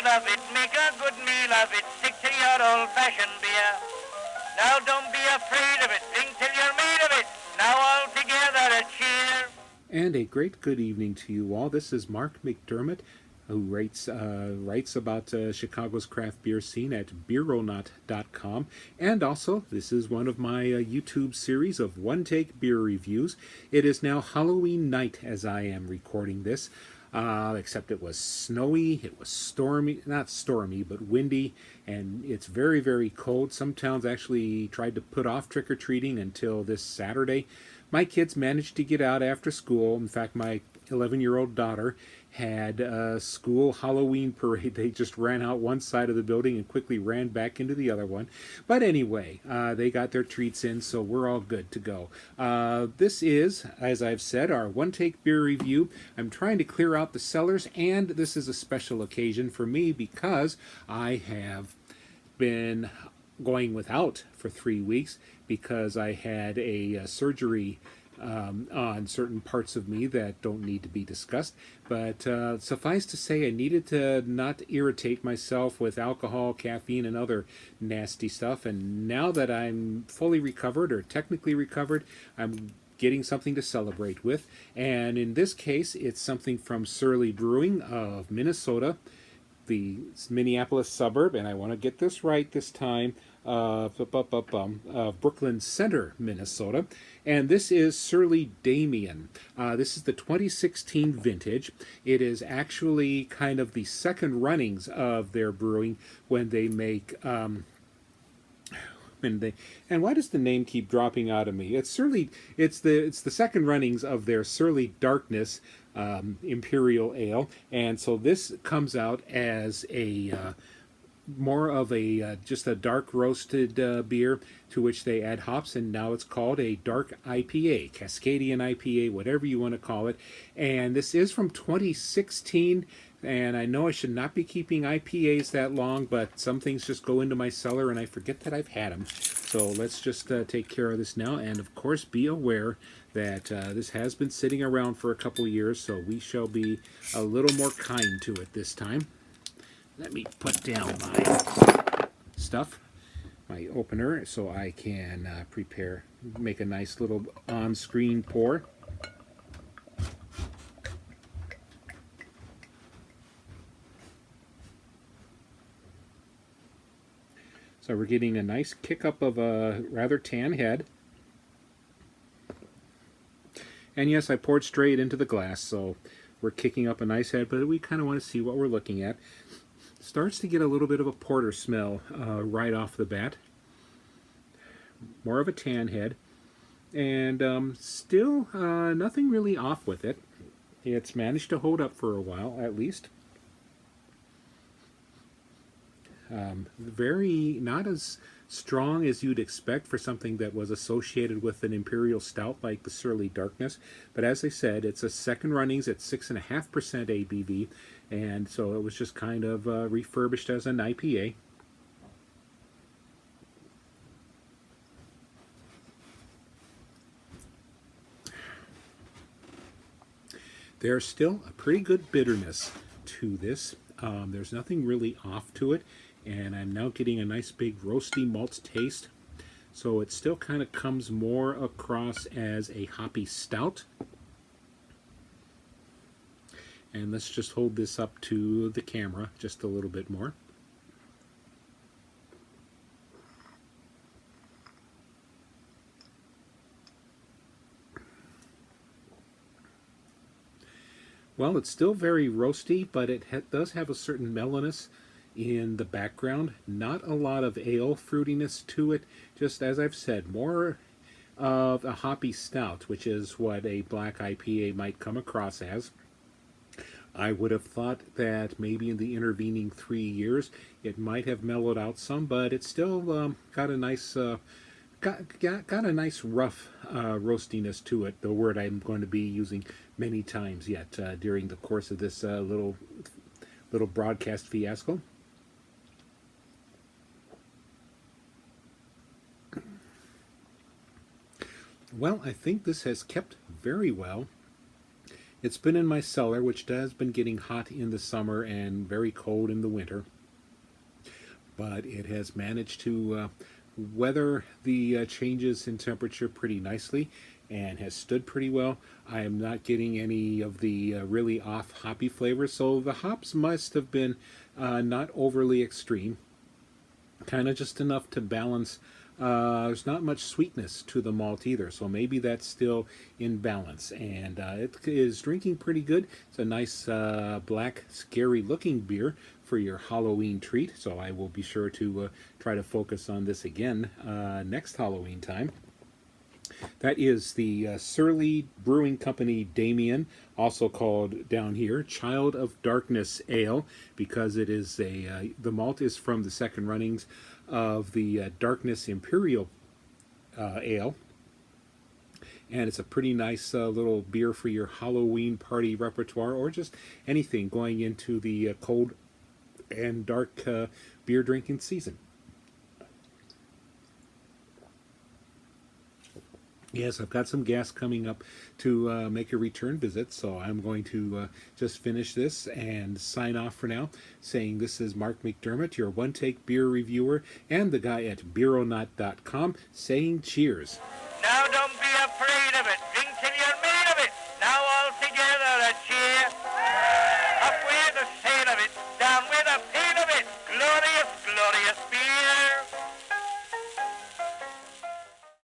love it, make a good meal of it, stick to your old-fashioned beer. Now don't be afraid of it, drink till you're made of it. Now all together a cheer. And a great good evening to you all. This is Mark McDermott, who writes about Chicago's craft beer scene at beeronaut.com. And also, this is one of my YouTube series of one-take beer reviews. It is now Halloween night as I am recording this. Except it was snowy, it was stormy, not stormy, but windy, and it's very, very cold. Some towns actually tried to put off trick-or-treating until this Saturday. My kids managed to get out after school. In fact, my 11-year-old daughter had a school Halloween parade. They just ran out one side of the building and quickly ran back into the other one. But anyway, they got their treats in, so we're all good to go. This is, as I've said, our one-take beer review. I'm trying to clear out the cellars, and this is a special occasion for me because I have been going without for 3 weeks because I had a surgery on certain parts of me that don't need to be discussed. But suffice to say, I needed to not irritate myself with alcohol, caffeine, and other nasty stuff. And now that I'm fully recovered, or technically recovered, I'm getting something to celebrate with. And in this case, it's something from Surly Brewing of Minnesota, the Minneapolis suburb, and I want to get this right this time, Brooklyn Center, Minnesota. And this is Surly Damien. This is the 2016 vintage. It is actually kind of the second runnings of their brewing when they make... and why does the name keep dropping out of me? It's Surly. It's the second runnings of their Surly Darkness Imperial Ale, and so this comes out as a more of a just a dark roasted beer to which they add hops, and now it's called a dark IPA, Cascadian IPA, whatever you want to call it. And this is from 2016. And I know I should not be keeping IPAs that long, but some things just go into my cellar and I forget that I've had them. So let's just take care of this now. And of course, be aware that this has been sitting around for a couple years, so we shall be a little more kind to it this time. Let me put down my stuff, my opener, so I can make a nice little on-screen pour. So we're getting a nice kick up of a rather tan head. And yes, I poured straight into the glass, so we're kicking up a nice head, but we kind of want to see what we're looking at. Starts to get a little bit of a porter smell right off the bat. More of a tan head. And still nothing really off with it. It's managed to hold up for a while, at least. Very not as strong as you'd expect for something that was associated with an imperial stout like the Surly Darkness, but as I said, it's a second runnings at 6.5% ABV, and so it was just kind of refurbished as an IPA. There's still a pretty good bitterness to this. There's nothing really off to it. And I'm now getting a nice big roasty malt taste. So it still kind of comes more across as a hoppy stout. And let's just hold this up to the camera just a little bit more. Well, it's still very roasty, but it does have a certain mellowness in the background. Not a lot of ale fruitiness to it, just as I've said, more of a hoppy stout, which is what a black IPA might come across as. I would have thought that maybe in the intervening 3 years it might have mellowed out some, but it's still got a nice got a nice rough roastiness to it, the word I'm going to be using many times yet during the course of this little broadcast fiasco. Well, I think this has kept very well, It's been in my cellar, which has been getting hot in the summer and very cold in the winter, but it has managed to weather the changes in temperature pretty nicely and has stood pretty well. I am not getting any of the really off hoppy flavors, so the hops must have been not overly extreme, kind of just enough to balance. There's not much sweetness to the malt either, so maybe that's still in balance. And it is drinking pretty good. It's a nice black, scary looking beer for your Halloween treat. So I will be sure to try to focus on this again next Halloween time. That is the Surly Brewing Company Damien, also called down here Child of Darkness Ale, because it is the malt is from the second runnings of the Darkness Imperial Ale, and it's a pretty nice little beer for your Halloween party repertoire, or just anything going into the cold and dark beer drinking season. Yes, I've got some gas coming up to make a return visit, so I'm going to just finish this and sign off for now, saying this is Mark McDermott, your one-take beer reviewer, and the guy at beeronaut.com, saying cheers. Now don't